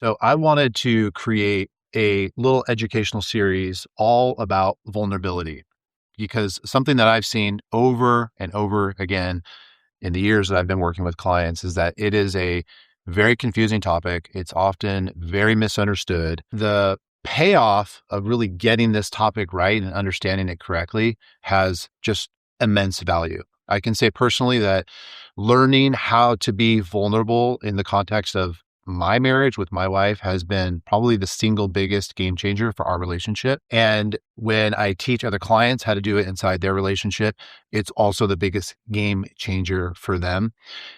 So I wanted to create a little educational series all about vulnerability because something that I've seen over and over again in the years that I've been working with clients is that it is a very confusing topic. It's often very misunderstood. The payoff of really getting this topic right and understanding it correctly has just immense value. I can say personally that learning how to be vulnerable in the context of my marriage with my wife has been probably the single biggest game changer for our relationship. And when I teach other clients how to do it inside their relationship, it's also the biggest game changer for them.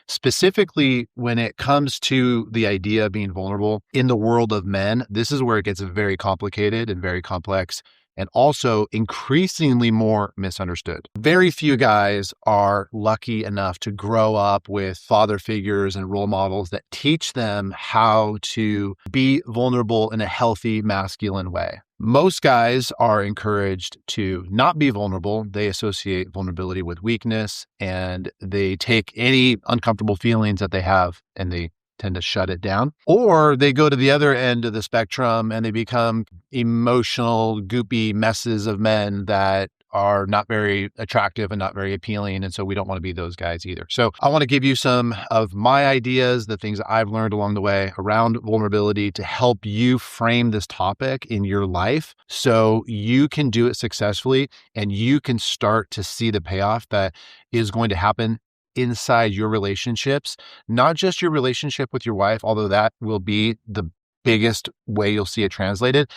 Specifically, when it comes to the idea of being vulnerable in the world of men, this is where it gets very complicated and very complex and also increasingly more misunderstood. Very few guys are lucky enough to grow up with father figures and role models that teach them how to be vulnerable in a healthy, masculine way. Most guys are encouraged to not be vulnerable. They associate vulnerability with weakness and they take any uncomfortable feelings that they have and they tend to shut it down. Or they go to the other end of the spectrum and they become emotional, goopy messes of men that are not very attractive and not very appealing. And so we don't want to be those guys either. So I want to give you some of my ideas, the things that I've learned along the way around vulnerability to help you frame this topic in your life so you can do it successfully and you can start to see the payoff that is going to happen inside your relationships, not just your relationship with your wife, although that will be the biggest way you'll see it translated,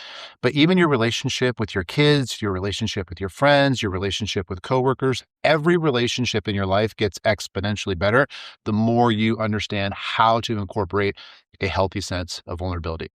but even your relationship with your kids, your relationship with your friends, your relationship with coworkers, every relationship in your life gets exponentially better the more you understand how to incorporate a healthy sense of vulnerability.